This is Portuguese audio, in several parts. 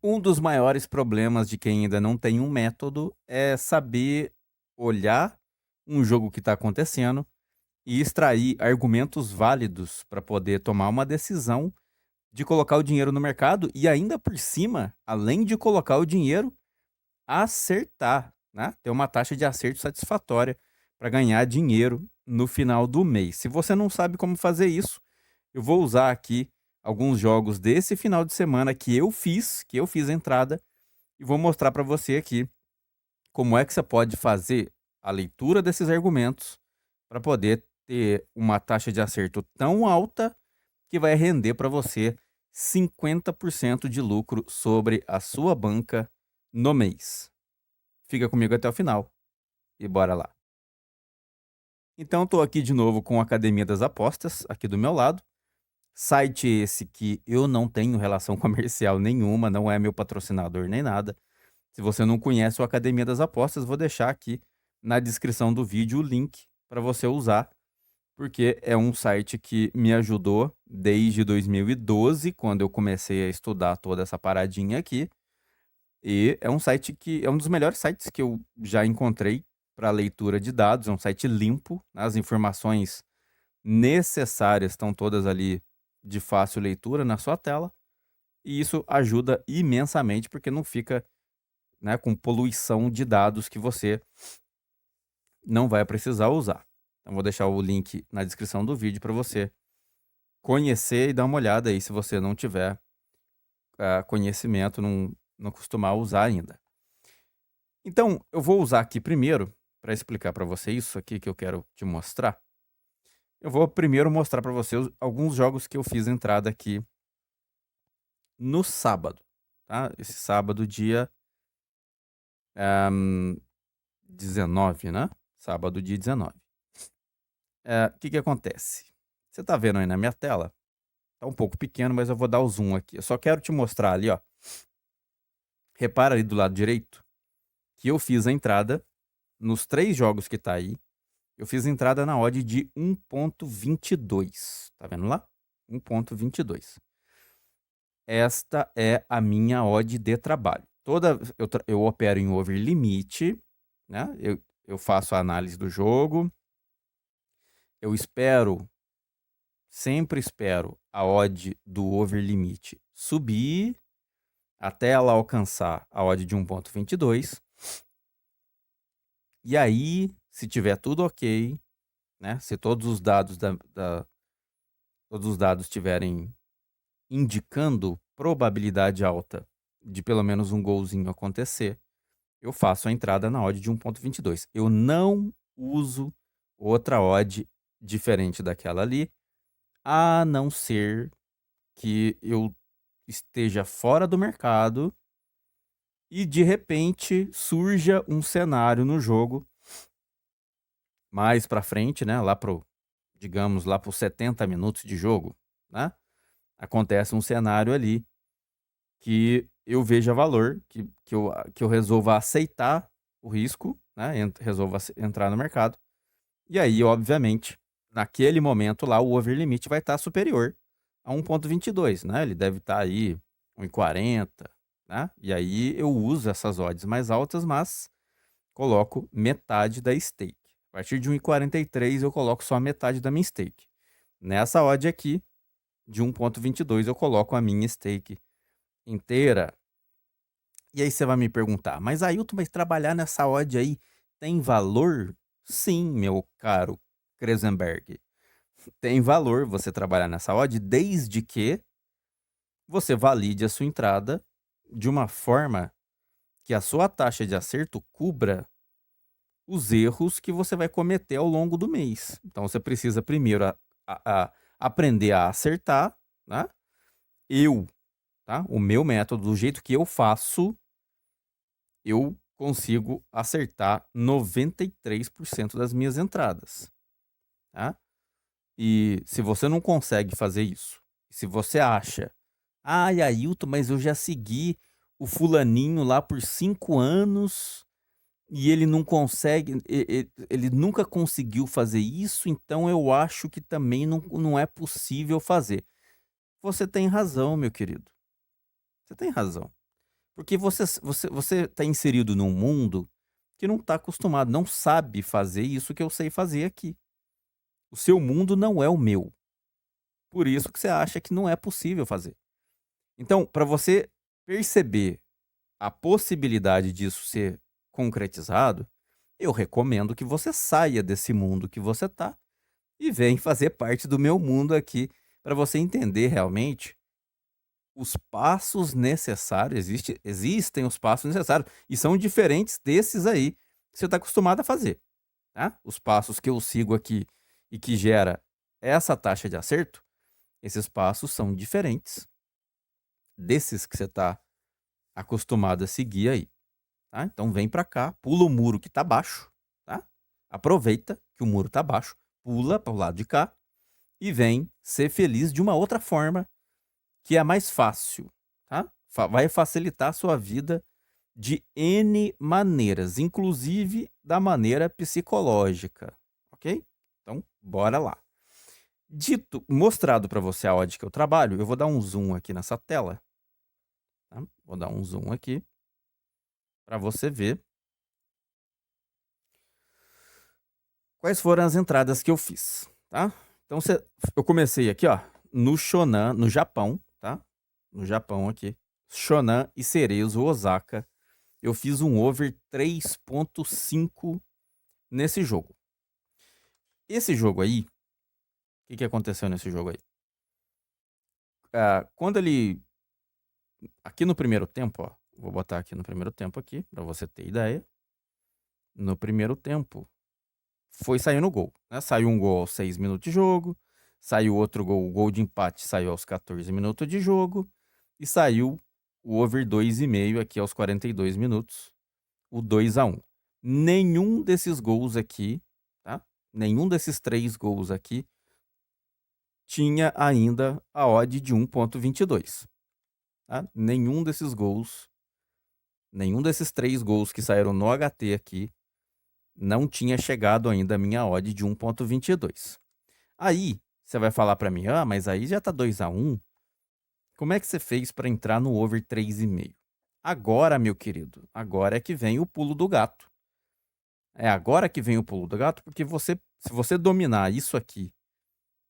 Um dos maiores problemas de quem ainda não tem um método é saber olhar um jogo que está acontecendo e extrair argumentos válidos para poder tomar uma decisão de colocar o dinheiro no mercado e ainda por cima, além de colocar o dinheiro, acertar, né? Ter uma taxa de acerto satisfatória para ganhar dinheiro no final do mês. Se você não sabe como fazer isso, eu vou usar aqui alguns jogos desse final de semana que eu fiz a entrada e vou mostrar para você aqui como é que você pode fazer a leitura desses argumentos para poder ter uma taxa de acerto tão alta que vai render para você 50% de lucro sobre a sua banca no mês. Fica comigo até o final e bora lá. Então, estou aqui de novo com a Academia das Apostas, aqui do meu lado. Site esse que eu não tenho relação comercial nenhuma, não é meu patrocinador nem nada. Se você não conhece o Academia das Apostas, vou deixar aqui na descrição do vídeo o link para você usar, porque é um site que me ajudou desde 2012, quando eu comecei a estudar toda essa paradinha aqui. E é um site que é um dos melhores sites que eu já encontrei para leitura de dados. É um site limpo, né? As informações necessárias estão todas ali de fácil leitura na sua tela. E isso ajuda imensamente, porque não fica, né, com poluição de dados que você não vai precisar usar. Então, vou deixar o link na descrição do vídeo para você conhecer e dar uma olhada aí se você não tiver conhecimento, não costumar usar ainda. Então, eu vou usar aqui primeiro, para explicar para você isso aqui que eu quero te mostrar. Eu vou primeiro mostrar para você alguns jogos que eu fiz entrada aqui no sábado, tá? Esse sábado, dia 19, né? Sábado, dia 19. O que que acontece? Você tá vendo aí na minha tela? Tá um pouco pequeno, mas eu vou dar o zoom aqui. Eu só quero te mostrar ali, ó. Repara ali do lado direito que eu fiz a entrada nos 3 jogos que tá aí. Eu fiz a entrada na odd de 1,22. Tá vendo lá? 1,22. Esta é a minha odd de trabalho. Eu opero em over limite, né? Eu faço a análise do jogo. Eu sempre espero a odd do over limite subir até ela alcançar a odd de 1,22. E aí, se tiver tudo ok, né? Se todos os dados todos os dados estiverem indicando probabilidade alta de pelo menos um golzinho acontecer, eu faço a entrada na odd de 1,22. Eu não uso outra odd diferente daquela ali, a não ser que eu esteja fora do mercado e de repente surja um cenário no jogo mais pra frente, né, digamos, lá para os 70 minutos de jogo, né? Acontece um cenário ali que eu veja valor, que eu resolva aceitar o risco, né? Resolva entrar no mercado. E aí, obviamente, naquele momento lá, o over limit vai estar superior a 1,22, né? Ele deve estar aí 1,40, né? E aí eu uso essas odds mais altas, mas coloco metade da stake. A partir de 1,43 eu coloco só a metade da minha stake. Nessa odd aqui, de 1,22, eu coloco a minha stake inteira. E aí você vai me perguntar, mas Ailton, mas trabalhar nessa odd aí tem valor? Sim, meu caro Kresenberg. Tem valor você trabalhar nessa odd desde que você valide a sua entrada de uma forma que a sua taxa de acerto cubra os erros que você vai cometer ao longo do mês. Então você precisa primeiro aprender a acertar, né? Tá? O meu método, do jeito que eu faço, eu consigo acertar 93% das minhas entradas, tá? E se você não consegue fazer isso, se você acha, ai, Ailton, mas eu já segui o fulaninho lá por 5 anos e ele não consegue, ele nunca conseguiu fazer isso, então eu acho que também não é possível fazer. Você tem razão, meu querido. Você tem razão. Porque você tá inserido num mundo que não tá acostumado, não sabe fazer isso que eu sei fazer aqui. O seu mundo não é o meu. Por isso que você acha que não é possível fazer. Então, para você perceber a possibilidade disso ser concretizado, eu recomendo que você saia desse mundo que você tá e venha fazer parte do meu mundo aqui, para você entender realmente os passos necessários. Existem os passos necessários e são diferentes desses aí que você está acostumado a fazer, tá? Os passos que eu sigo aqui e que gera essa taxa de acerto, esses passos são diferentes desses que você está acostumado a seguir aí, tá? Então vem para cá, pula o muro que tá baixo, tá? Aproveita que o muro tá baixo, pula para o lado de cá e vem ser feliz de uma outra forma que é mais fácil, tá? Vai facilitar a sua vida de N maneiras, inclusive da maneira psicológica, ok? Então, bora lá. Mostrado para você a odd que eu trabalho, eu vou dar um zoom aqui nessa tela, tá? Vou dar um zoom aqui para você ver quais foram as entradas que eu fiz, tá? Então, eu comecei aqui, ó, no Shonan, no Japão, tá? No Japão aqui. Shonan e Cerezo Osaka. Eu fiz um over 3.5 nesse jogo. Esse jogo aí, o que aconteceu nesse jogo aí? Quando ele... Aqui no primeiro tempo, ó. Vou botar aqui no primeiro tempo aqui, pra você ter ideia. No primeiro tempo, foi saindo gol, né? Saiu um gol aos 6 minutos de jogo. Saiu outro gol, o gol de empate saiu aos 14 minutos de jogo. E saiu o over 2,5 aqui aos 42 minutos. O 2-1. Nenhum desses gols aqui, tá? Nenhum desses 3 gols aqui tinha ainda a odd de 1.22. Tá? Nenhum desses gols, nenhum desses 3 gols que saíram no HT aqui, não tinha chegado ainda a minha odd de 1.22. Aí, você vai falar para mim, mas aí já tá 2-1. Como é que você fez para entrar no over 3,5? Agora, meu querido, agora é que vem o pulo do gato. É agora que vem o pulo do gato, porque se você dominar isso aqui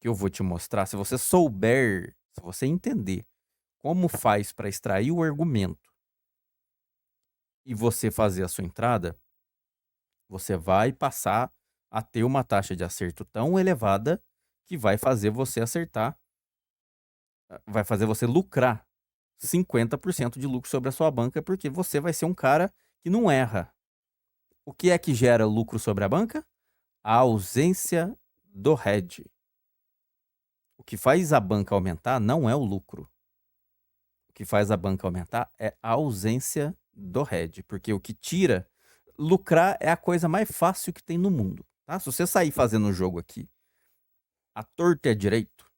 que eu vou te mostrar, se você souber, se você entender como faz para extrair o argumento e você fazer a sua entrada, você vai passar a ter uma taxa de acerto tão elevada que vai fazer você acertar, vai fazer você lucrar 50% de lucro sobre a sua banca, porque você vai ser um cara que não erra. O que é que gera lucro sobre a banca? A ausência do hedge. O que faz a banca aumentar não é o lucro. O que faz a banca aumentar é a ausência do hedge, porque o que tira... Lucrar é a coisa mais fácil que tem no mundo, tá? Se você sair fazendo o jogo aqui, a torta é direito,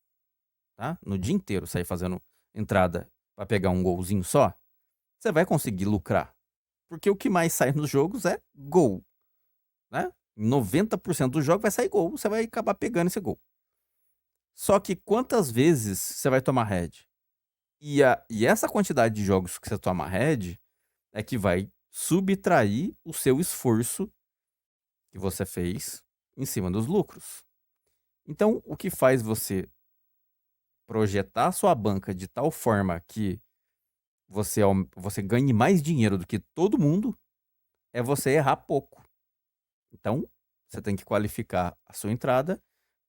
tá? No dia inteiro sair fazendo entrada para pegar um golzinho só, você vai conseguir lucrar. Porque o que mais sai nos jogos é gol, né? 90% do jogo vai sair gol, você vai acabar pegando esse gol. Só que quantas vezes você vai tomar head? E essa quantidade de jogos que você toma head é que vai subtrair o seu esforço que você fez em cima dos lucros. Então, o que faz você projetar a sua banca de tal forma que você ganhe mais dinheiro do que todo mundo é você errar pouco. Então, você tem que qualificar a sua entrada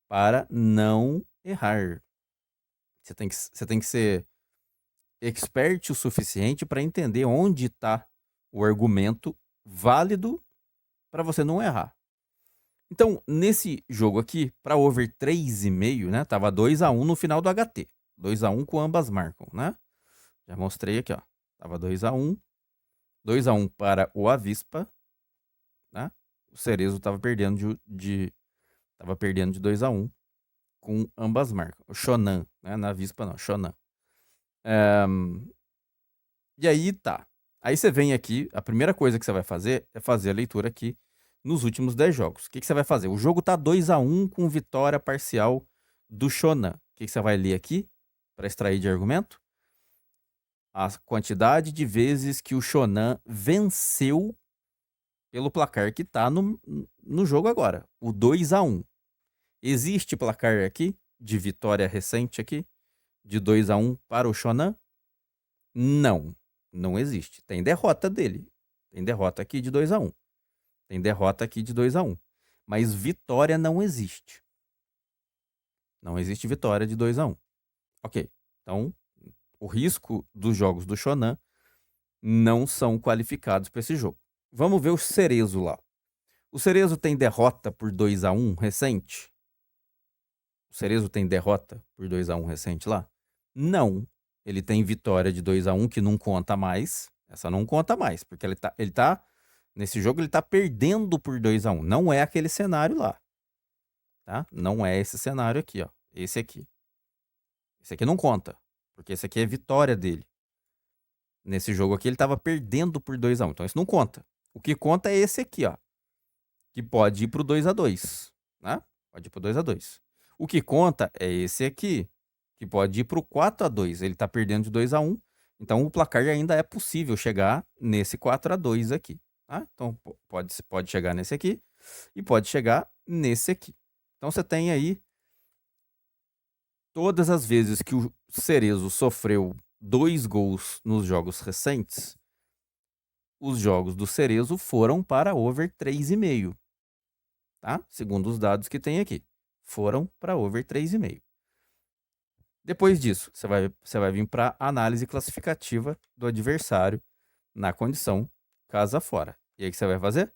para não errar. Você tem que ser expert o suficiente para entender onde está o argumento válido para você não errar. Então, nesse jogo aqui, para over 3,5, né? Tava 2-1 no final do HT. 2-1 com ambas marcam, né? Já mostrei aqui, ó. Tava 2-1. 2-1 para o Avispa, né? O Cerezo tava perdendo tava perdendo de 2-1 com ambas marcas. O Shonan, né? Na Avispa não, Shonan. E aí tá. Aí você vem aqui, a primeira coisa que você vai fazer é fazer a leitura aqui nos últimos 10 jogos. O que você vai fazer? O jogo tá 2-1 com vitória parcial do Shonan. O que você vai ler aqui para extrair de argumento? a quantidade de vezes que o Shonan venceu pelo placar que tá no jogo agora, o 2-1. Existe placar aqui de vitória recente aqui de 2-1 para o Shonan? Não, não existe. Tem derrota dele. Tem derrota aqui de 2-1. Tem derrota aqui de 2-1. Mas vitória não existe. Não existe vitória de 2-1. Ok. Então, o risco dos jogos do Shonan não são qualificados para esse jogo. Vamos ver o Cerezo lá. O Cerezo tem derrota por 2-1 recente? O Cerezo tem derrota por 2-1 recente lá? Não. Ele tem vitória de 2-1 que não conta mais. Essa não conta mais, porque ele tá nesse jogo ele tá perdendo por 2-1. Não é aquele cenário lá, tá? Não é esse cenário aqui, ó. Esse aqui. Esse aqui não conta, porque esse aqui é vitória dele. Nesse jogo aqui ele tava perdendo por 2-1, então isso não conta. O que conta é esse aqui, ó, que pode ir pro 2-2, né? Pode ir pro 2-2. O que conta é esse aqui, que pode ir pro 4-2. Ele tá perdendo de 2-1, então o placar ainda é possível chegar nesse 4-2 aqui, tá? Então pode chegar nesse aqui e pode chegar nesse aqui. Então você tem aí todas as vezes que o Cerezo sofreu 2 gols nos jogos recentes, os jogos do Cerezo foram para over 3,5, tá? Segundo os dados que tem aqui, foram para over 3,5. Depois disso, você vai vir para análise classificativa do adversário na condição casa fora. E aí o que você vai fazer?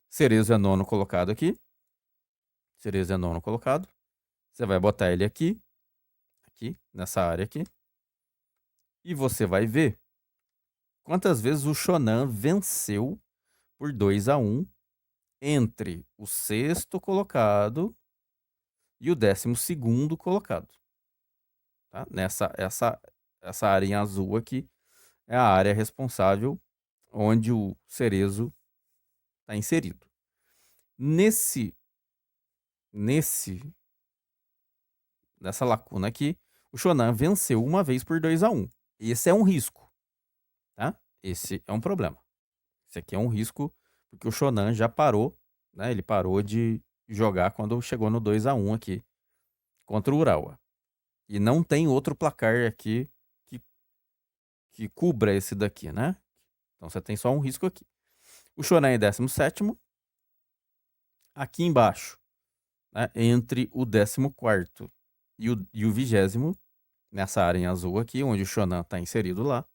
Cerezo é nono colocado aqui. Cerezo é nono colocado. Você vai botar ele aqui, nessa área aqui. E você vai ver quantas vezes o Shonan venceu por 2-1 entre o sexto colocado e o 12º colocado. Tá? Essa área em azul aqui é a área responsável onde o Cerezo está inserido. Nessa lacuna aqui, o Shonan venceu uma vez por 2-1. Esse é um risco, tá? Esse é um problema. Esse aqui é um risco porque o Shonan já parou, né? Ele parou de jogar quando chegou no 2-1 aqui contra o Urawa. E não tem outro placar aqui que cubra esse daqui, né? Então você tem só um risco aqui. O Shonan é 17º. Aqui embaixo, né, entre o 14º e o 20º, nessa área em azul aqui, onde o Shonan está inserido lá,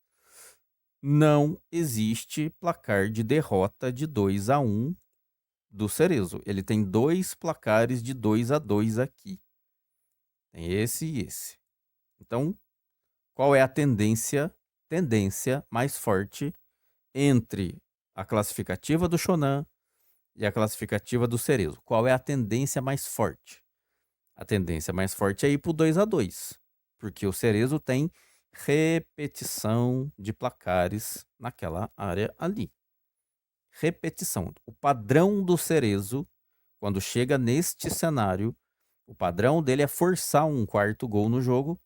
não existe placar de derrota de 2-1 do Cerezo. Ele tem 2 placares de 2-2 aqui. Tem esse e esse. Então, qual é a tendência mais forte entre a classificativa do Shonan e a classificativa do Cerezo? Qual é a tendência mais forte? A tendência mais forte é ir pro 2-2, porque o Cerezo tem repetição de placares naquela área ali. Repetição. O padrão do Cerezo, quando chega neste cenário, o padrão dele é forçar um quarto gol no jogo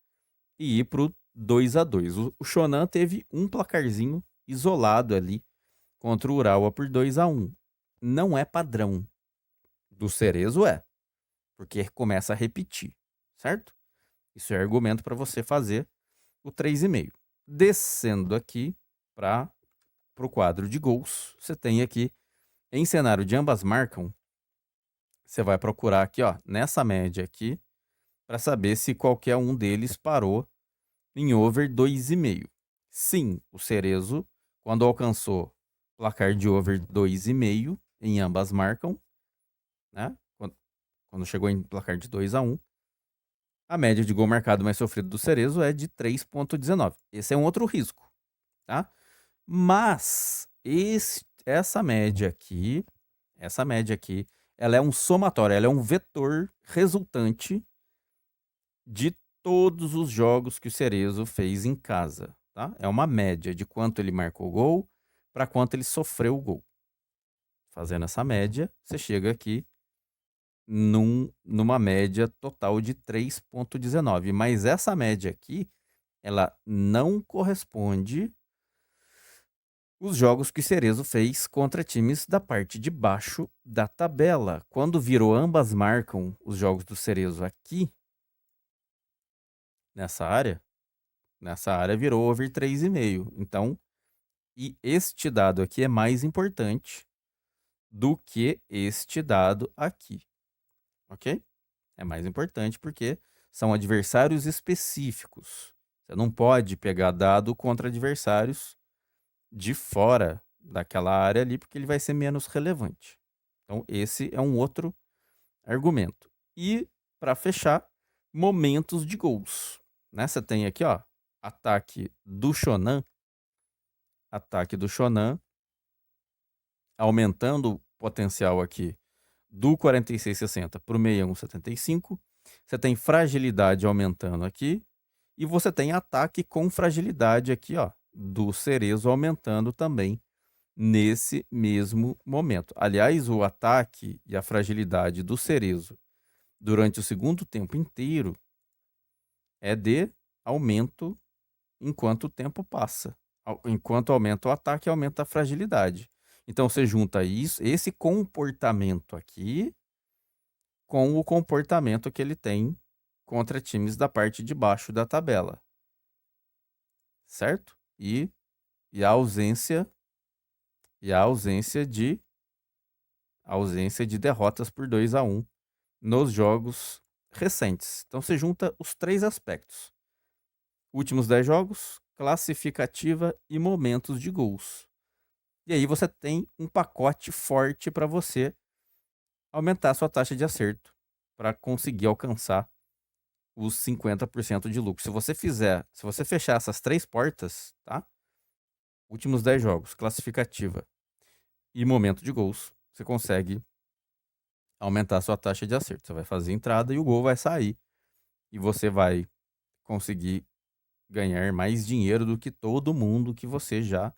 e ir pro 2-2. O Shonan teve um placarzinho isolado ali contra o Urawa por 2-1. Não é padrão. Do Cerezo é, porque começa a repetir, certo? Isso é argumento para você fazer o 3,5. Descendo aqui para o quadro de gols, você tem aqui, em cenário de ambas marcam, você vai procurar aqui, ó, nessa média aqui, para saber se qualquer um deles parou em over 2,5. Sim, o Cerezo, quando alcançou placar de over 2,5, em ambas marcam, né? Quando chegou em placar de 2-1, a média de gol marcado mais sofrido do Cerezo é de 3,19. Esse é um outro risco, tá? Mas essa média aqui, ela é um somatório, ela é um vetor resultante de todos os jogos que o Cerezo fez em casa, tá? É uma média de quanto ele marcou gol para quanto ele sofreu o gol. Fazendo essa média, você chega aqui numa média total de 3,19. Mas essa média aqui ela não corresponde os jogos que Cerezo fez contra times da parte de baixo da tabela. Quando virou ambas marcam os jogos do Cerezo aqui, nessa área virou over 3,5. Então, e este dado aqui é mais importante do que este dado aqui, ok? É mais importante porque são adversários específicos. Você não pode pegar dado contra adversários de fora daquela área ali, porque ele vai ser menos relevante. Então, esse é um outro argumento. E, para fechar, momentos de gols. Né? Você tem aqui, ó, ataque do Shonan, aumentando o potencial aqui do 46,60 para o 61,75. Você tem fragilidade aumentando aqui. E você tem ataque com fragilidade aqui, ó, do Cerezo aumentando também nesse mesmo momento. Aliás, o ataque e a fragilidade do Cerezo durante o segundo tempo inteiro é de aumento enquanto o tempo passa. Enquanto aumenta o ataque, aumenta a fragilidade. Então você junta isso, esse comportamento aqui com o comportamento que ele tem contra times da parte de baixo da tabela. Certo? E a ausência de derrotas por 2-1 nos jogos recentes. Então você junta os três aspectos: últimos 10 jogos, classificativa e momentos de gols. E aí você tem um pacote forte para você aumentar a sua taxa de acerto para conseguir alcançar os 50% de lucro. Se você fechar essas três portas, tá? Últimos 10 jogos, classificativa e momento de gols, você consegue aumentar a sua taxa de acerto. Você vai fazer entrada e o gol vai sair. E você vai conseguir ganhar mais dinheiro do que todo mundo que você já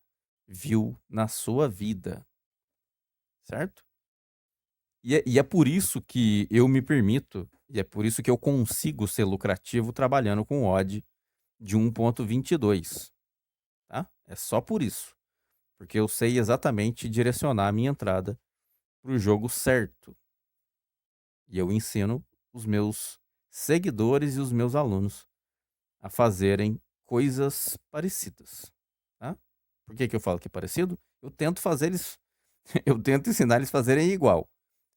viu na sua vida. Certo? E é por isso que eu me permito, e é por isso que eu consigo ser lucrativo trabalhando com odd de 1,22. Tá? É só por isso. Porque eu sei exatamente direcionar a minha entrada para o jogo certo. E eu ensino os meus seguidores e os meus alunos a fazerem coisas parecidas. Tá? Por que eu falo que é parecido? Eu tento fazer eles, eu tento ensinar eles a fazerem igual.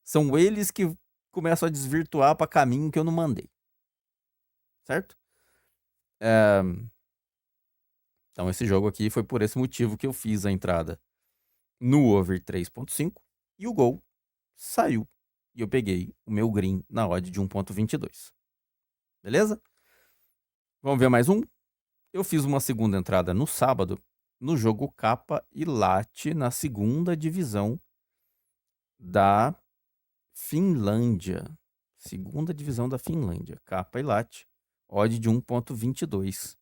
São eles que começam a desvirtuar para caminho que eu não mandei. Certo? Então esse jogo aqui foi por esse motivo que eu fiz a entrada no over 3,5 e o gol saiu. E eu peguei o meu green na odd de 1,22. Beleza? Vamos ver mais um? Eu fiz uma segunda entrada no sábado no jogo Capa e Late na segunda divisão da Finlândia. Segunda divisão da Finlândia. Capa e Late. Odd de 1,22.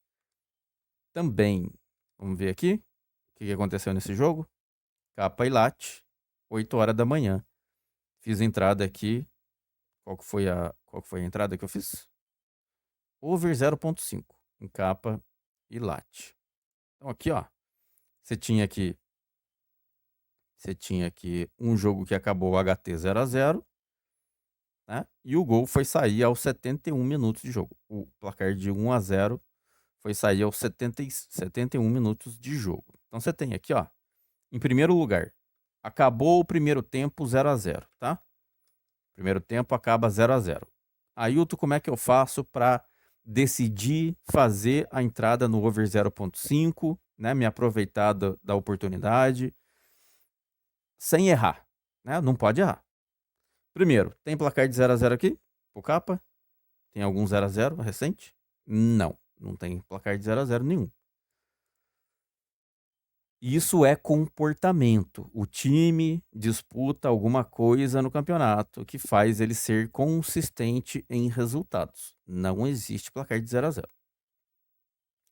Também, vamos ver aqui o que aconteceu nesse jogo. Capa e Late, 8 horas da manhã. Fiz entrada aqui. Qual que foi a entrada que eu fiz? Over 0,5 em Capa e Late. Então aqui, ó, você tinha aqui um jogo que acabou HT 0-0, né? E o gol foi sair aos 71 minutos de jogo. O placar de 1-0 foi sair aos 71 minutos de jogo. Então você tem aqui, ó, em primeiro lugar, acabou o primeiro tempo 0-0, tá? Primeiro tempo acaba 0-0. Ailton, como é que eu faço para decidir fazer a entrada no over 0,5, né? Me aproveitar da oportunidade sem errar, né? Não pode errar. Primeiro, tem placar de 0-0 aqui? O capa? Tem algum 0-0 recente? Não tem placar de 0-0 nenhum. Isso é comportamento. O time disputa alguma coisa no campeonato que faz ele ser consistente em resultados. Não existe placar de 0-0.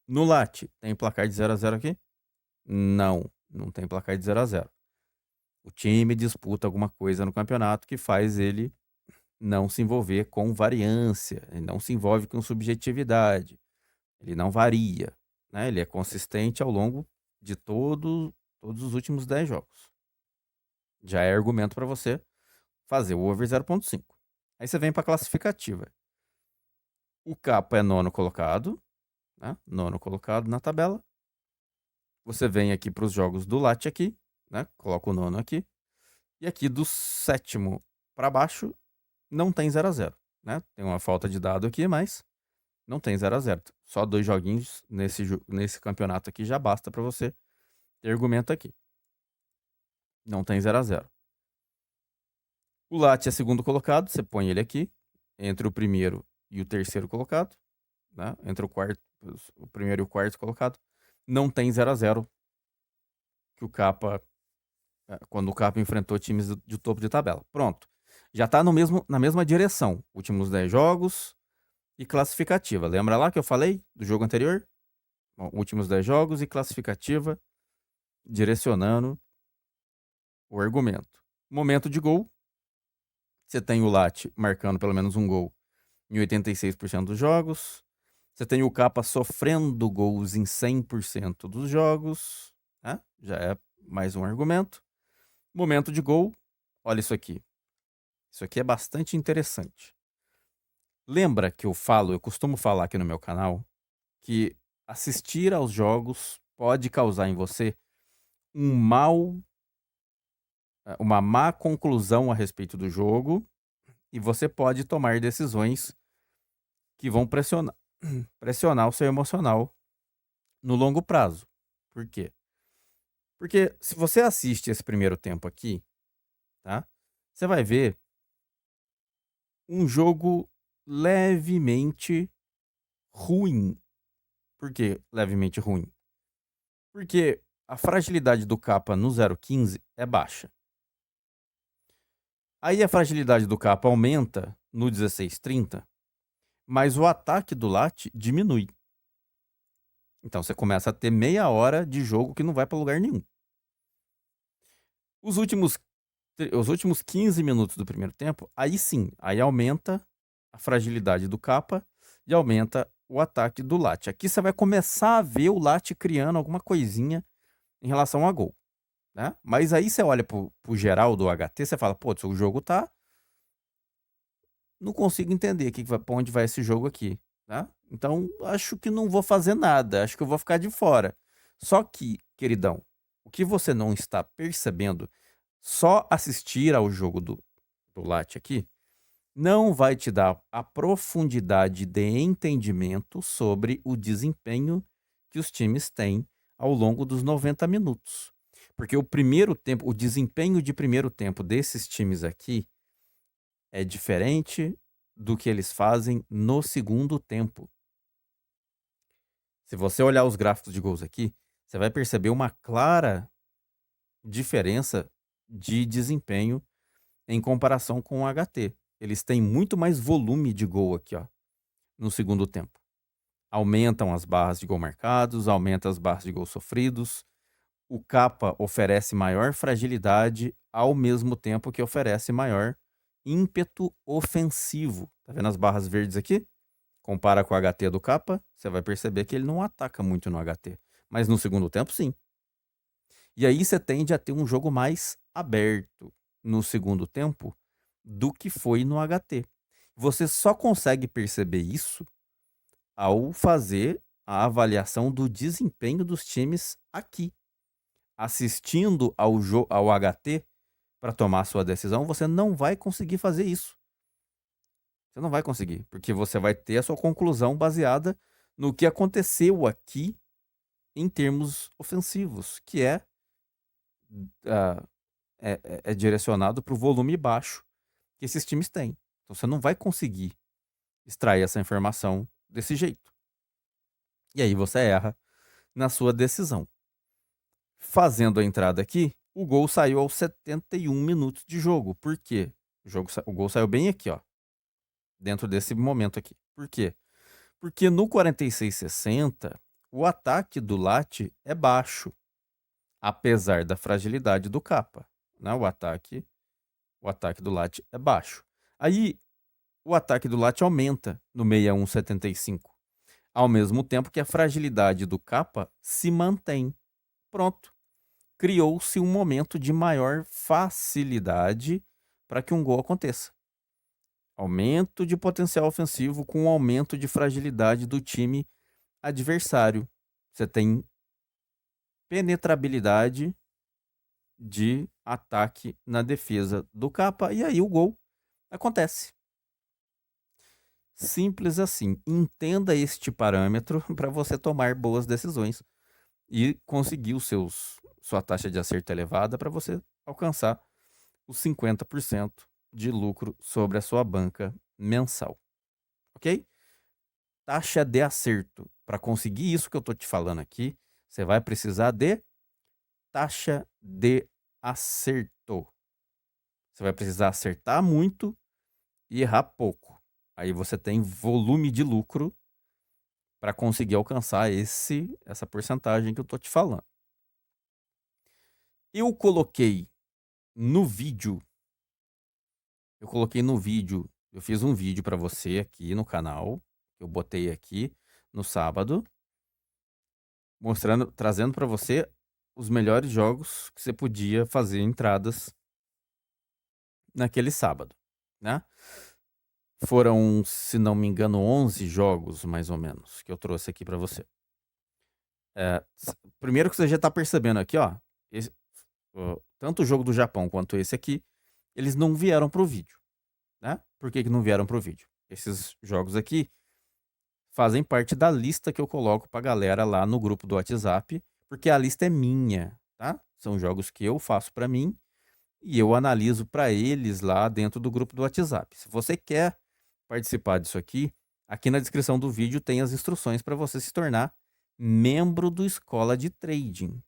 No Late, tem placar de 0-0 aqui? Não tem placar de 0-0. O time disputa alguma coisa no campeonato que faz ele não se envolver com variância, ele não se envolve com subjetividade, Ele não varia, né? Ele é consistente ao longo de todos os últimos 10 jogos. Já é argumento para você fazer o over 0,5. Aí você vem para a classificativa. O capa é nono colocado, né? Nono colocado na tabela. Você vem aqui para os jogos do Latte aqui, né? Coloca o nono aqui. E aqui do sétimo para baixo não tem 0 a 0, né? Tem uma falta de dado aqui, mas não tem 0 a 0. Só 2 joguinhos nesse campeonato aqui já basta para você ter argumento aqui. Não tem 0 a 0. O Latte é segundo colocado, você põe ele aqui, entre o primeiro e o terceiro colocado, né? Entre o primeiro e o quarto colocado. Não tem 0 a 0 que o Capa, quando o Capa enfrentou times de topo de tabela. Pronto. Já tá na mesma direção. Últimos 10 jogos e classificativa. Lembra lá que eu falei do jogo anterior? Bom, últimos 10 jogos e classificativa, direcionando o argumento. Momento de gol. Você tem o Latte marcando pelo menos um gol em 86% dos jogos. Você tem o Capa sofrendo gols em 100% dos jogos. Né? Já é mais um argumento. Momento de gol. Olha isso aqui. Isso aqui é bastante interessante. Lembra que eu costumo falar aqui no meu canal, que assistir aos jogos pode causar em você uma má conclusão a respeito do jogo e você pode tomar decisões que vão pressionar o seu emocional no longo prazo. Por quê? Porque se você assiste esse primeiro tempo aqui, tá? Você vai ver um jogo levemente ruim. Por que levemente ruim? Porque a fragilidade do capa no 0,15 é baixa. Aí a fragilidade do capa aumenta no 16,30, mas o ataque do Latte diminui. Então você começa a ter meia hora de jogo que não vai para lugar nenhum. Os últimos 15 minutos do primeiro tempo, aí sim, aí aumenta a fragilidade do capa e aumenta o ataque do Latte. Aqui você vai começar a ver o Latte criando alguma coisinha em relação a gol, né? Mas aí você olha pro geral do HT, você fala, pô, o jogo tá... Não consigo entender pra onde vai esse jogo aqui, tá? Então, acho que não vou fazer nada, acho que eu vou ficar de fora. Só que, queridão, o que você não está percebendo, só assistir ao jogo do Latte aqui, não vai te dar a profundidade de entendimento sobre o desempenho que os times têm ao longo dos 90 minutos. Porque o desempenho de primeiro tempo desses times aqui é diferente do que eles fazem no segundo tempo. Se você olhar os gráficos de gols aqui, você vai perceber uma clara diferença de desempenho em comparação com o HT. Eles têm muito mais volume de gol aqui, ó, no segundo tempo. Aumentam as barras de gol marcados, aumentam as barras de gol sofridos. O capa oferece maior fragilidade ao mesmo tempo que oferece maior ímpeto ofensivo. Tá vendo as barras verdes aqui? Compara com o HT do capa, você vai perceber que ele não ataca muito no HT. Mas no segundo tempo, sim. E aí você tende a ter um jogo mais aberto no segundo tempo do que foi no HT. Você só consegue perceber isso ao fazer a avaliação do desempenho dos times aqui. Assistindo ao HT para tomar a sua decisão, você não vai conseguir fazer isso. Você não vai conseguir, porque você vai ter a sua conclusão baseada no que aconteceu aqui em termos ofensivos, que ah, é direcionado para o volume baixo que esses times têm. Então você não vai conseguir extrair essa informação desse jeito. E aí você erra na sua decisão. Fazendo a entrada aqui, o gol saiu aos 71 minutos de jogo. Por quê? O gol saiu bem aqui, ó. Dentro desse momento aqui. Por quê? Porque no 46,60, o ataque do Latte é baixo, apesar da fragilidade do capa, né? O ataque do Latte é baixo. Aí o ataque do Latte aumenta no 61,75. ao mesmo tempo que a fragilidade do capa se mantém. Pronto. Criou-se um momento de maior facilidade para que um gol aconteça. Aumento de potencial ofensivo com aumento de fragilidade do time adversário. Você tem penetrabilidade de ataque na defesa do capa e aí o gol acontece. Simples assim. Entenda este parâmetro para você tomar boas decisões e conseguir sua taxa de acerto elevada para você alcançar os 50% de lucro sobre a sua banca mensal. Ok? Taxa de acerto. Para conseguir isso que eu estou te falando aqui, você vai precisar de taxa de acerto. Você vai precisar acertar muito e errar pouco. Aí você tem volume de lucro para conseguir alcançar essa porcentagem que eu estou te falando. Eu coloquei no vídeo, eu fiz um vídeo para você aqui no canal, eu botei aqui no sábado, trazendo para você os melhores jogos que você podia fazer entradas naquele sábado, né? Foram, se não me engano, 11 jogos, mais ou menos, que eu trouxe aqui para você. Primeiro que você já tá percebendo aqui, ó, tanto o jogo do Japão quanto esse aqui, eles não vieram pro vídeo, né? Por que não vieram pro vídeo? Esses jogos aqui fazem parte da lista que eu coloco pra galera lá no grupo do WhatsApp, porque a lista é minha, tá? São jogos que eu faço pra mim e eu analiso pra eles lá dentro do grupo do WhatsApp. Se você quer participar disso aqui, aqui na descrição do vídeo tem as instruções para você se tornar membro do Escola de Trading,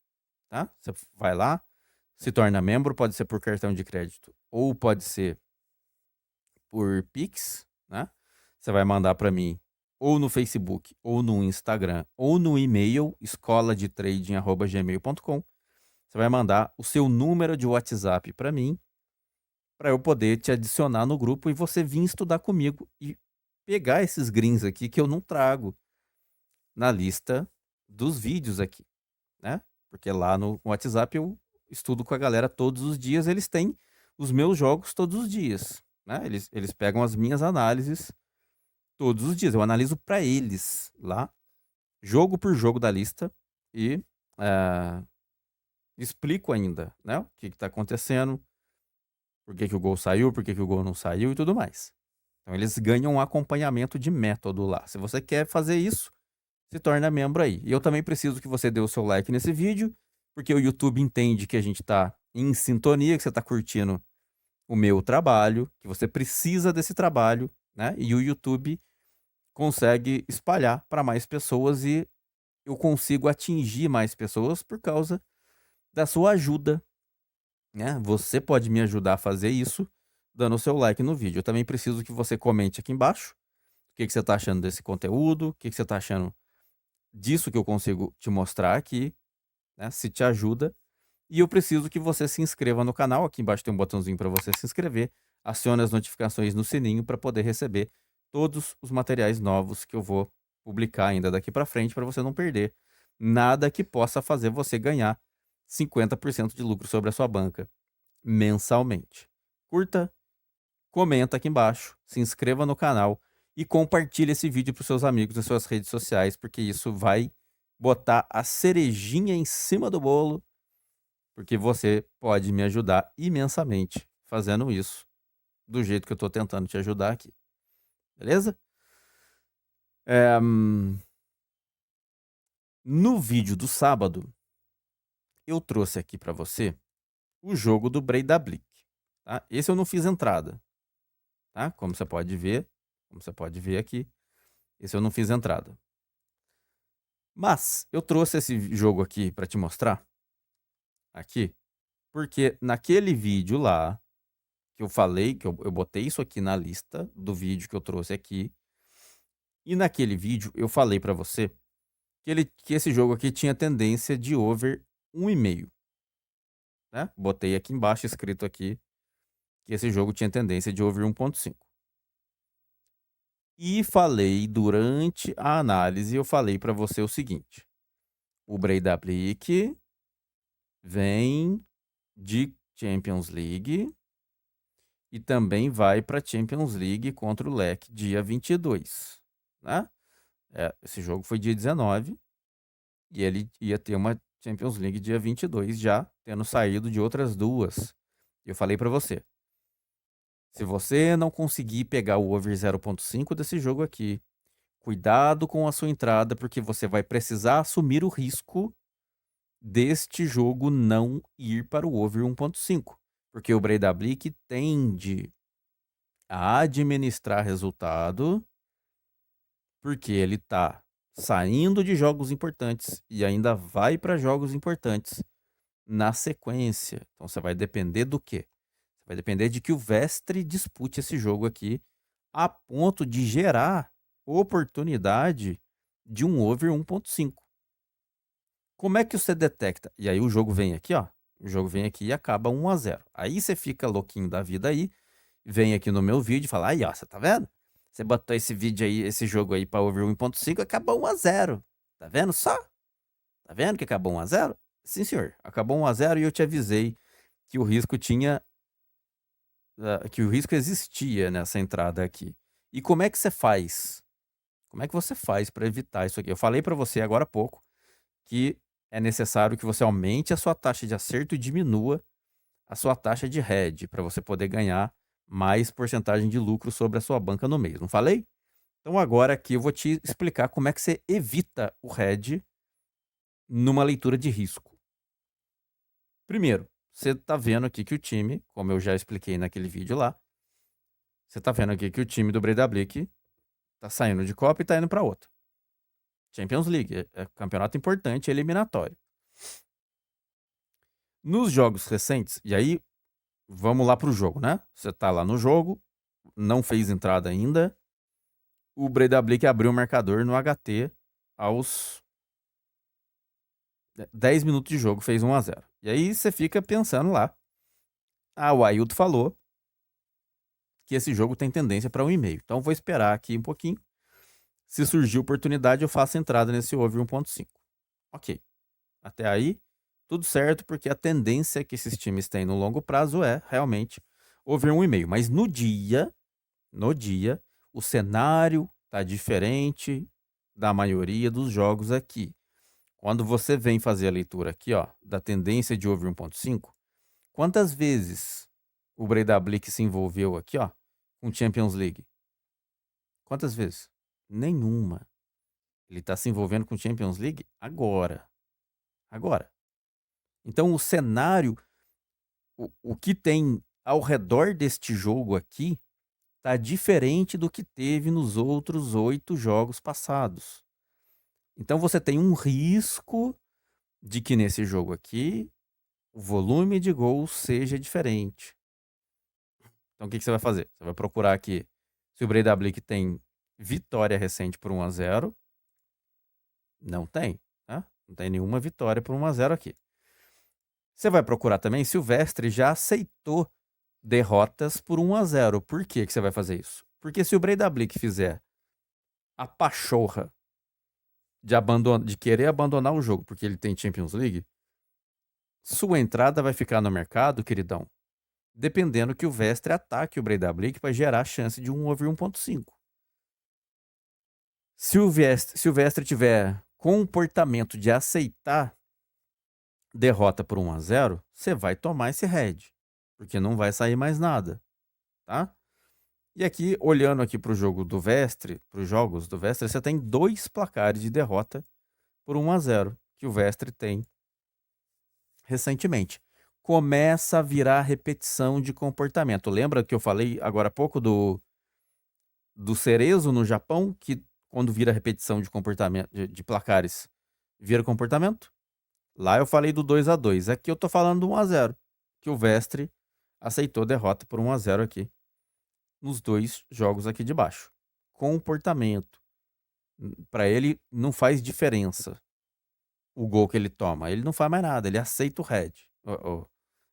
tá? Você vai lá, se torna membro, pode ser por cartão de crédito ou pode ser por Pix, né? Você vai mandar para mim ou no Facebook, ou no Instagram, ou no e-mail escoladetrading@gmail.com. Você vai mandar o seu número de WhatsApp para mim, para eu poder te adicionar no grupo e você vir estudar comigo e pegar esses greens aqui que eu não trago na lista dos vídeos aqui, né? Porque lá no WhatsApp eu estudo com a galera todos os dias, eles têm os meus jogos todos os dias, né? Eles pegam as minhas análises todos os dias. Eu analiso para eles lá, jogo por jogo da lista e explico ainda, né? O que está acontecendo, por que o gol saiu, por que o gol não saiu e tudo mais. Então eles ganham um acompanhamento de método lá. Se você quer fazer isso, se torna membro aí. E eu também preciso que você dê o seu like nesse vídeo, porque o YouTube entende que a gente está em sintonia, que você está curtindo o meu trabalho, que você precisa desse trabalho, né? E o YouTube consegue espalhar para mais pessoas e eu consigo atingir mais pessoas por causa da sua ajuda, né? Você pode me ajudar a fazer isso dando o seu like no vídeo. Eu também preciso que você comente aqui embaixo o que você está achando desse conteúdo, o que você está achando disso que eu consigo te mostrar aqui, né? Se te ajuda. E eu preciso que você se inscreva no canal. Aqui embaixo tem um botãozinho para você se inscrever. Acione as notificações no sininho para poder receber todos os materiais novos que eu vou publicar ainda daqui para frente, para você não perder nada que possa fazer você ganhar 50% de lucro sobre a sua banca mensalmente. Curta, comenta aqui embaixo, se inscreva no canal e compartilhe esse vídeo para os seus amigos nas suas redes sociais, porque isso vai botar a cerejinha em cima do bolo, porque você pode me ajudar imensamente fazendo isso, do jeito que eu estou tentando te ajudar aqui. Beleza? No vídeo do sábado, eu trouxe aqui para você o jogo do Breidablik. Tá? Esse eu não fiz entrada. Tá? Como você pode ver aqui, esse eu não fiz entrada. Mas eu trouxe esse jogo aqui para te mostrar, aqui, porque naquele vídeo lá, que eu falei, que eu botei isso aqui na lista do vídeo que eu trouxe aqui, e naquele vídeo eu falei para você que esse jogo aqui tinha tendência de over 1,5, né? Botei aqui embaixo escrito aqui que esse jogo tinha tendência de over 1,5. E falei durante a análise, eu falei para você o seguinte: o Breidablik vem de Champions League e também vai para Champions League contra o Lech dia 22, né? Esse jogo foi dia 19 e ele ia ter uma Champions League dia 22 já tendo saído de outras duas. Eu falei para você, se você não conseguir pegar o over 0.5 desse jogo aqui, cuidado com a sua entrada, porque você vai precisar assumir o risco deste jogo não ir para o over 1.5. Porque o Breidablik tende a administrar resultado, porque ele tá saindo de jogos importantes e ainda vai para jogos importantes na sequência. Então você vai depender do quê? Vai depender de que o Vestre dispute esse jogo aqui a ponto de gerar oportunidade de um over 1.5. Como é que você detecta? E aí o jogo vem aqui, ó. O jogo vem aqui e acaba 1-0. Aí você fica louquinho da vida aí, vem aqui no meu vídeo e fala: aí, ó, você tá vendo? Você botou esse vídeo aí, esse jogo aí pra over 1.5, acabou 1-0. Tá vendo só? Tá vendo que acabou 1-0? Sim, senhor. Acabou 1-0 e eu te avisei que o risco tinha que o risco existia nessa entrada aqui. E como é que você faz? Como é que você faz para evitar isso aqui? Eu falei para você agora há pouco que é necessário que você aumente a sua taxa de acerto e diminua a sua taxa de hedge para você poder ganhar mais porcentagem de lucro sobre a sua banca no mês. Não falei? Então agora aqui eu vou te explicar como é que você evita o hedge numa leitura de risco. Primeiro, você está vendo aqui que o time, como eu já expliquei naquele vídeo lá, você está vendo aqui que o time do Breidablik tá saindo de Copa e tá indo para outra. Champions League, é campeonato importante, eliminatório. Nos jogos recentes, e aí vamos lá pro jogo, né? Você tá lá no jogo, não fez entrada ainda. O Breidablik abriu o marcador no HT aos 10 minutos de jogo, fez 1-0. E aí você fica pensando lá. Ah, o Ailton falou que esse jogo tem tendência para 1,5. Então vou esperar aqui um pouquinho. Se surgir oportunidade, eu faço entrada nesse over 1.5. Ok. Até aí, tudo certo, porque a tendência que esses times têm no longo prazo é realmente over 1,5. Mas no dia, o cenário tá diferente da maioria dos jogos aqui. Quando você vem fazer a leitura aqui, ó, da tendência de over 1.5, quantas vezes o Breidablik se envolveu aqui, ó, com Champions League? Quantas vezes? Nenhuma. Ele tá se envolvendo com Champions League agora. Agora. Então o cenário, o que tem ao redor deste jogo aqui, tá diferente do que teve nos outros 8 jogos passados. Então você tem um risco de que nesse jogo aqui o volume de gols seja diferente. Então o que você vai fazer? Você vai procurar aqui se o Breidablik tem vitória recente por 1-0. Não tem, tá? Não tem nenhuma vitória por 1-0 aqui. Você vai procurar também se o Vestre já aceitou derrotas por 1-0. Por que você vai fazer isso? Porque se o Breidablik fizer a pachorra de querer abandonar o jogo porque ele tem Champions League, sua entrada vai ficar no mercado, queridão, dependendo que o Vestre ataque o Breidablik para gerar a chance de um over 1.5. Se o Vestre tiver comportamento de aceitar derrota por 1-0, você vai tomar esse head, porque não vai sair mais nada, tá? E aqui, olhando aqui para o jogo do Vestre, para os jogos do Vestre, você tem 2 placares de derrota por 1-0 que o Vestre tem recentemente. Começa a virar repetição de comportamento. Lembra que eu falei agora há pouco do Cerezo no Japão, que quando vira repetição de comportamento de placares, vira comportamento? Lá eu falei do 2-2. Aqui eu tô falando do 1-0, que o Vestre aceitou derrota por 1-0 aqui nos 2 jogos aqui de baixo. Comportamento. Para ele não faz diferença o gol que ele toma. Ele não faz mais nada, ele aceita o head.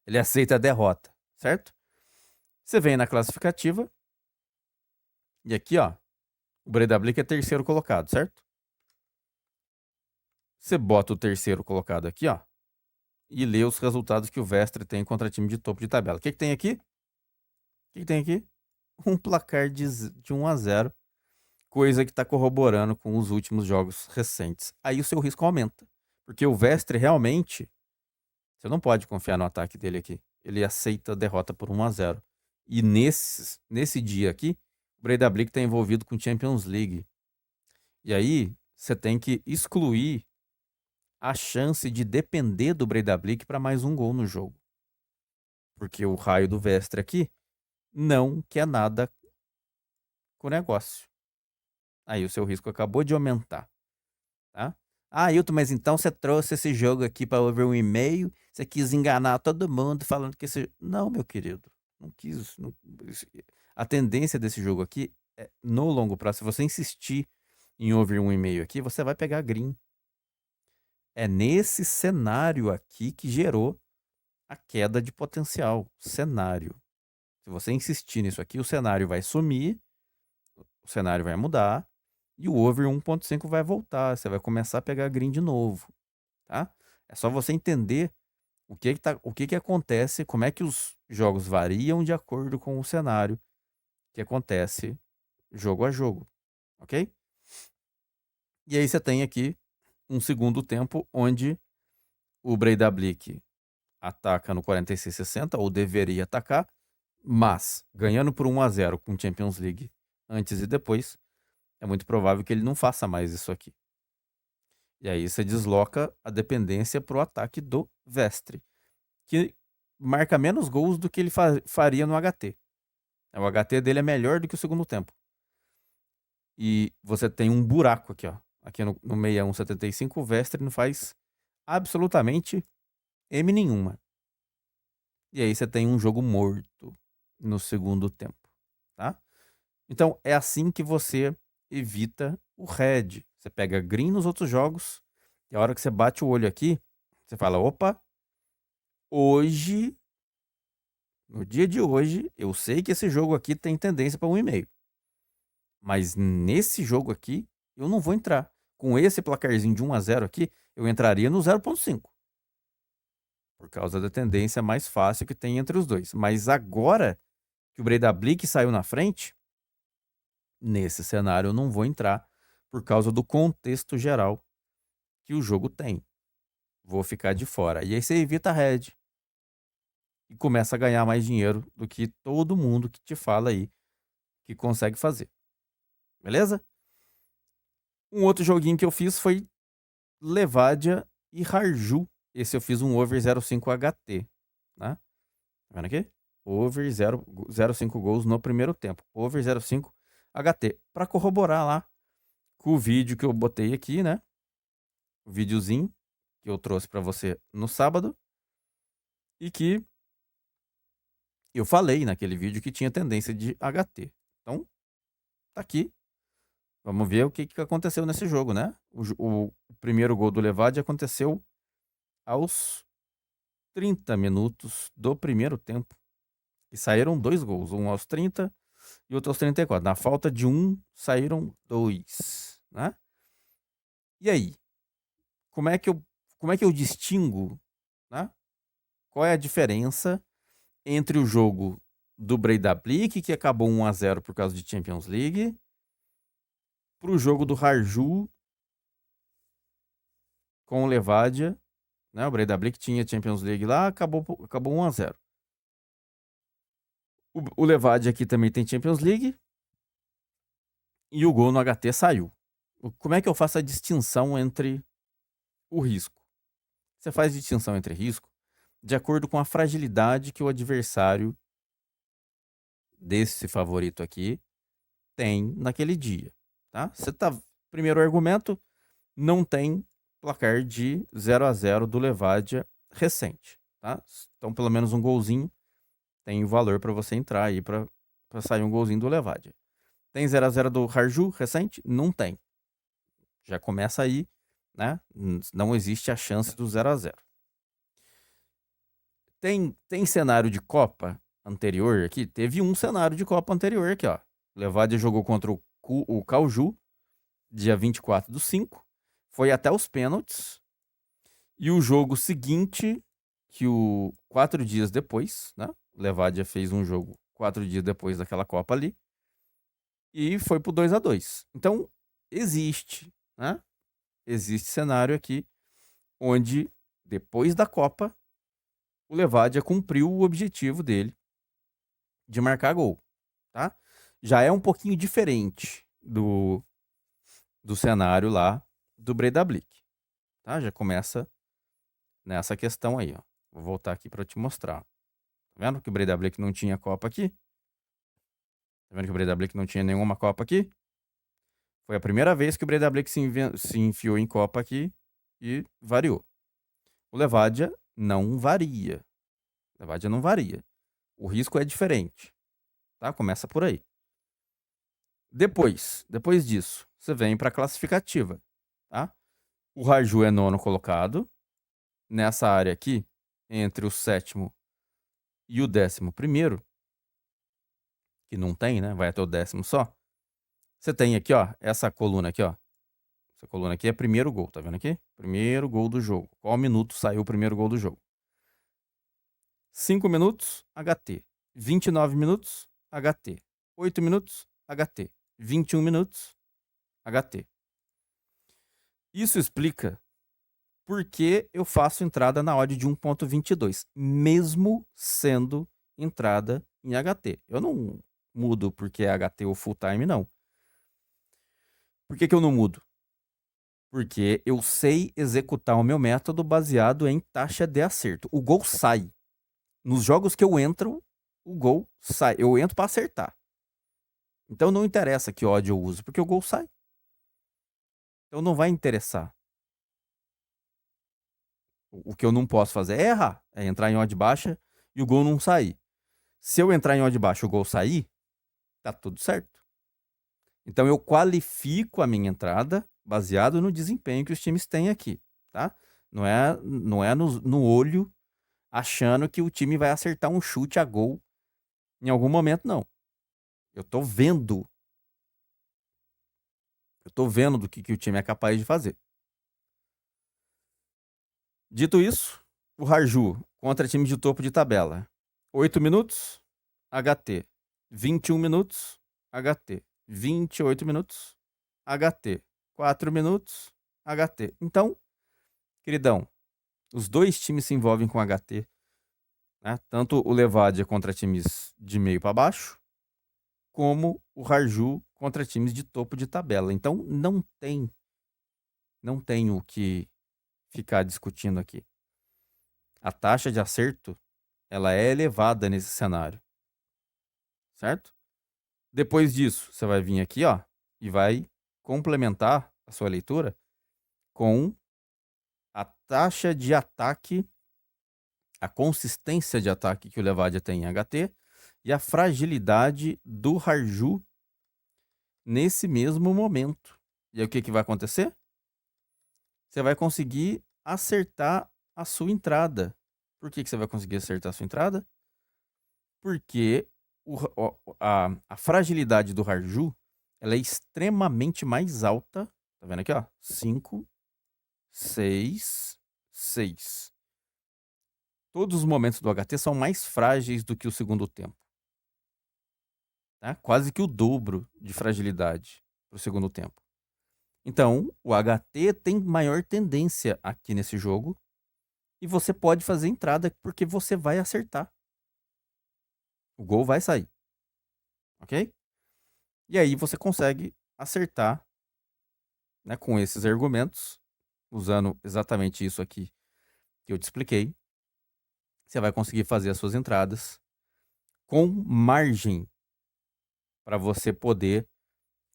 Ele aceita a derrota, certo? Você vem na classificativa e aqui, ó, O Breidablik é terceiro colocado, certo? Você bota o terceiro colocado aqui, ó, e lê os resultados que o Vestre tem contra time de topo de tabela. O que tem aqui? O que tem aqui? Um placar de 1-0, coisa que está corroborando com os últimos jogos recentes. Aí o seu risco aumenta, porque o Vestre realmente, você não pode confiar no ataque dele aqui. Ele aceita a derrota por 1-0. E nesse dia aqui, o Breidablik está envolvido com Champions League. E aí, você tem que excluir a chance de depender do Breidablik para mais um gol no jogo. Porque o raio do Vestre aqui não quer nada com o negócio. Aí o seu risco acabou de aumentar, tá? Ah, Hilton, mas então você trouxe esse jogo aqui para over 1,5, você quis enganar todo mundo falando que esse... Não, meu querido, não quis. A tendência desse jogo aqui é, no longo prazo, se você insistir em over 1,5 aqui, você vai pegar green. É nesse cenário aqui que gerou a queda de potencial. Cenário. Se você insistir nisso aqui, o cenário vai sumir, o cenário vai mudar e o over 1,5 vai voltar. Você vai começar a pegar green de novo, tá? É só você entender o que acontece, como é que os jogos variam de acordo com o cenário que acontece jogo a jogo, ok? E aí você tem aqui um segundo tempo onde o Breidablik ataca no 46-60, ou deveria atacar, mas ganhando por 1-0 com Champions League antes e depois, é muito provável que ele não faça mais isso aqui. E aí você desloca a dependência para o ataque do Vestre, que marca menos gols do que ele faria no HT. O HT dele é melhor do que o segundo tempo. E você tem um buraco aqui, ó. Aqui no 61,75, o Vestre não faz absolutamente M nenhuma. E aí você tem um jogo morto no segundo tempo, tá? Então é assim que você evita o red. Você pega green nos outros jogos e a hora que você bate o olho aqui, você fala, opa, hoje, no dia de hoje, eu sei que esse jogo aqui tem tendência para 1,5. Mas nesse jogo aqui, eu não vou entrar. Com esse placarzinho de 1-0 aqui, eu entraria no 0,5. Por causa da tendência mais fácil que tem entre os dois. Mas agora que o Breidablik saiu na frente, nesse cenário eu não vou entrar por causa do contexto geral que o jogo tem. Vou ficar de fora. E aí você evita a red. E começa a ganhar mais dinheiro do que todo mundo que te fala aí que consegue fazer. Beleza? Um outro joguinho que eu fiz foi Levadia e Harju. Esse eu fiz um over 0,5 HT. Né? Tá vendo aqui? Over 0,5 gols no primeiro tempo. Over 0,5 HT. Para corroborar lá com o vídeo que eu botei aqui, né? O videozinho que eu trouxe para você no sábado. E que eu falei naquele vídeo que tinha tendência de HT. Então, tá aqui. Vamos ver o que aconteceu nesse jogo, né? O primeiro gol do Levadia aconteceu aos 30 minutos do primeiro tempo. E saíram 2 gols, um aos 30 e outro aos 34. Na falta de um, saíram 2, né? E aí? Como é que eu distingo, né? Qual é a diferença entre o jogo do Breidablik, que acabou 1-0 por causa de Champions League, pro jogo do Harju com o Levadia, né? O Breidablik tinha Champions League lá, acabou 1-0. O Levadia aqui também tem Champions League e o gol no HT saiu. Como é que eu faço a distinção entre o risco? Você faz distinção entre risco de acordo com a fragilidade que o adversário desse favorito aqui tem naquele dia, tá? Primeiro argumento, não tem placar de 0-0 do Levadia recente, tá? Então pelo menos um golzinho tem o valor para você entrar aí para sair um golzinho do Levadia. Tem 0-0 do Harju recente? Não tem. Já começa aí, né? Não existe a chance do 0-0. Tem cenário de Copa anterior aqui? Teve um cenário de Copa anterior aqui, ó. Levadia jogou contra o o Cauju, dia 24/5, foi até os pênaltis. E o jogo seguinte, 4 dias depois, né? O Levadia fez um jogo 4 dias depois daquela Copa ali. E foi pro 2-2. Então, existe, né? Existe cenário aqui onde, depois da Copa, o Levadia cumpriu o objetivo dele de marcar gol, tá? Já é um pouquinho diferente do cenário lá do Breidablik, tá? Já começa nessa questão aí, ó. Vou voltar aqui para te mostrar. Tá vendo que o Breidablik não tinha Copa aqui? Tá vendo que o Breidablik não tinha nenhuma Copa aqui? Foi a primeira vez que o Breidablik se enfiou em Copa aqui e variou. O Levadia não varia. O Levadia não varia. O risco é diferente, tá? Começa por aí. Depois disso, você vem para a classificativa, tá? O Raju é 9º colocado. Nessa área aqui, entre o 7º e o 11º, que não tem, né? Vai até o 10º só. Você tem aqui, ó, essa coluna aqui, ó. Essa coluna aqui é primeiro gol, tá vendo aqui? Primeiro gol do jogo. Qual minuto saiu o primeiro gol do jogo? 5 minutos, HT. 29 minutos, HT. 8 minutos, HT. 21 minutos, HT. Isso explica por que eu faço entrada na odd de 1.22, mesmo sendo entrada em HT. Eu não mudo porque é HT ou full time, não. Por que eu não mudo? Porque eu sei executar o meu método baseado em taxa de acerto. O gol sai. Nos jogos que eu entro, o gol sai. Eu entro para acertar. Então não interessa que odd eu uso, porque o gol sai. Então não vai interessar. O que eu não posso fazer é errar. É entrar em odd baixa e o gol não sair. Se eu entrar em odd baixa e o gol sair, tá tudo certo. Então eu qualifico a minha entrada baseado no desempenho que os times têm aqui, tá? Não é no olho achando que o time vai acertar um chute a gol em algum momento, não. Eu tô vendo. Eu tô vendo do que o time é capaz de fazer. Dito isso, o Raju contra time de topo de tabela. 8 minutos, HT. 21 minutos, HT. 28 minutos, HT. 4 minutos, HT. Então, queridão, os dois times se envolvem com HT, né? Tanto o Levadia contra times de meio para baixo, como o Raju contra times de topo de tabela. Então, não tem o que ficar discutindo aqui. A taxa de acerto, ela é elevada nesse cenário, certo? Depois disso, você vai vir aqui, ó, e vai complementar a sua leitura com a taxa de ataque, a consistência de ataque que o Levadia tem em HT e a fragilidade do Raju nesse mesmo momento. E aí o que vai acontecer? Você vai conseguir acertar a sua entrada. Por que você vai conseguir acertar a sua entrada? Porque a fragilidade do Raju, ela é extremamente mais alta. Tá vendo aqui, ó? 5, 6, 6. Todos os momentos do HT são mais frágeis do que o segundo tempo. Tá? Quase que o dobro de fragilidade para o segundo tempo. Então, o HT tem maior tendência aqui nesse jogo. E você pode fazer entrada porque você vai acertar. O gol vai sair. Ok? E aí você consegue acertar, né, com esses argumentos, usando exatamente isso aqui que eu te expliquei. Você vai conseguir fazer as suas entradas com margem para você poder,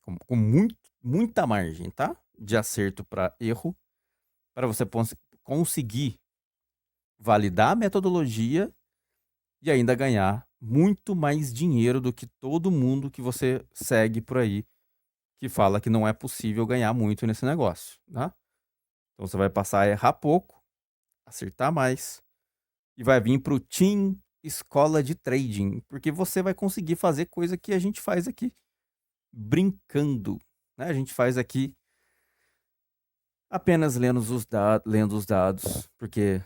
com muita margem, tá? De acerto para erro, para você conseguir validar a metodologia e ainda ganhar muito mais dinheiro do que todo mundo que você segue por aí que fala que não é possível ganhar muito nesse negócio, tá? Então você vai passar a errar pouco, acertar mais e vai vir para o Team Escola de Trading, porque você vai conseguir fazer coisa que a gente faz aqui. brincando, né? A gente faz aqui apenas lendo os dados, porque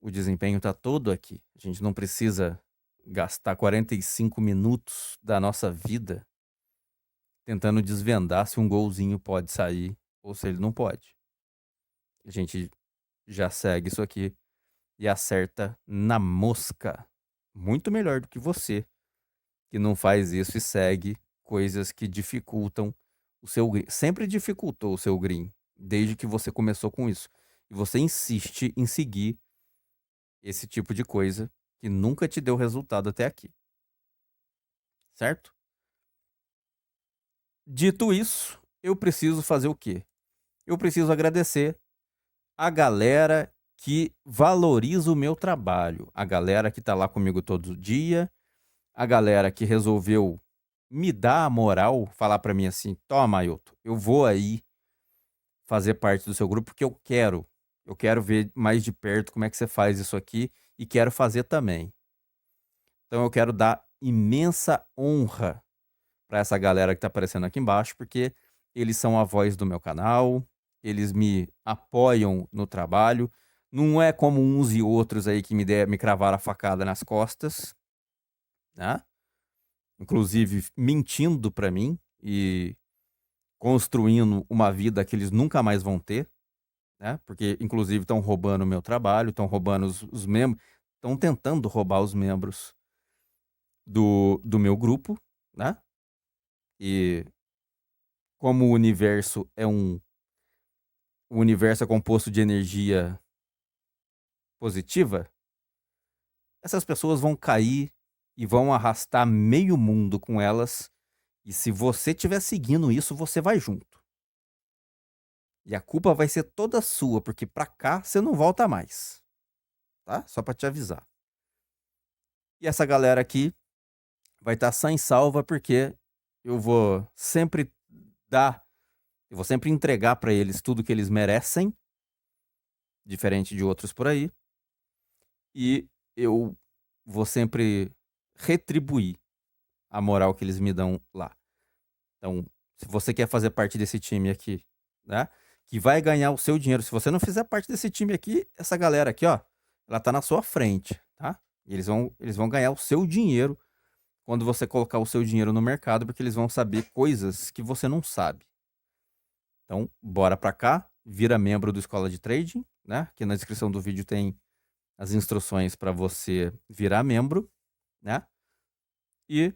o desempenho está todo aqui. A gente não precisa gastar 45 minutos da nossa vida tentando desvendar se um golzinho pode sair ou se ele não pode. A gente já segue isso aqui e acerta na mosca. Muito melhor do que você, que não faz isso e segue coisas que dificultam o seu green. Sempre dificultou o seu green, desde que você começou com isso. E você insiste em seguir esse tipo de coisa que nunca te deu resultado até aqui. Certo? Dito isso, eu preciso fazer o quê? Eu preciso agradecer a galera que valoriza o meu trabalho, a galera que tá lá comigo todo dia, a galera que resolveu me dar a moral, falar pra mim assim: toma, Ailton, eu vou aí fazer parte do seu grupo porque eu quero ver mais de perto como é que você faz isso aqui e quero fazer também. Então eu quero dar imensa honra pra essa galera que tá aparecendo aqui embaixo, porque eles são a voz do meu canal, eles me apoiam no trabalho. Não é como uns e outros aí que me cravaram a facada nas costas, né? Inclusive mentindo pra mim e construindo uma vida que eles nunca mais vão ter, né? Porque inclusive estão roubando o meu trabalho, estão roubando os membros, estão tentando roubar os membros do meu grupo, né? E como o universo é composto de energia positiva, essas pessoas vão cair e vão arrastar meio mundo com elas. E se você estiver seguindo isso, você vai junto. E a culpa vai ser toda sua, porque pra cá você não volta mais. Tá? Só pra te avisar. E essa galera aqui vai estar sã e salva, porque eu vou sempre eu vou sempre entregar pra eles tudo que eles merecem, diferente de outros por aí. E eu vou sempre retribuir a moral que eles me dão lá. Então, se você quer fazer parte desse time aqui, né, que vai ganhar o seu dinheiro, se você não fizer parte desse time aqui, essa galera aqui, ó, ela tá na sua frente, tá? E eles vão ganhar o seu dinheiro quando você colocar o seu dinheiro no mercado, porque eles vão saber coisas que você não sabe. Então, bora pra cá, vira membro do Escola de Trading, né? Aqui na descrição do vídeo tem as instruções para você virar membro, né? E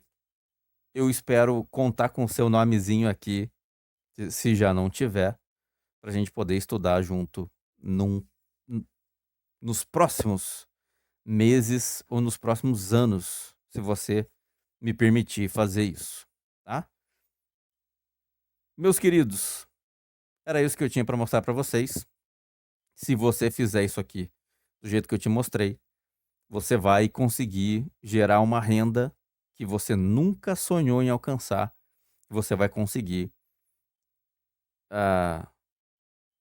eu espero contar com o seu nomezinho aqui, se já não tiver, para a gente poder estudar junto num- n- nos próximos meses ou nos próximos anos, se você me permitir fazer isso, tá? Meus queridos, era isso que eu tinha para mostrar para vocês. Se você fizer isso aqui do jeito que eu te mostrei, você vai conseguir gerar uma renda que você nunca sonhou em alcançar. Você vai conseguir ah,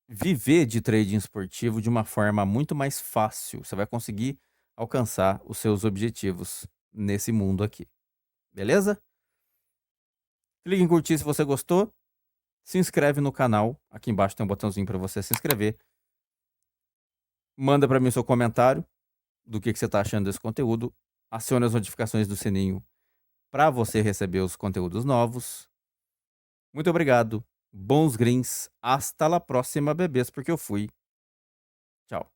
viver de trading esportivo de uma forma muito mais fácil. Você vai conseguir alcançar os seus objetivos nesse mundo aqui. Beleza? Clique em curtir se você gostou. Se inscreve no canal. Aqui embaixo tem um botãozinho para você se inscrever. Manda para mim o seu comentário do que você está achando desse conteúdo. Acione as notificações do sininho para você receber os conteúdos novos. Muito obrigado. Bons greens. Hasta la próxima, bebês, porque eu fui. Tchau.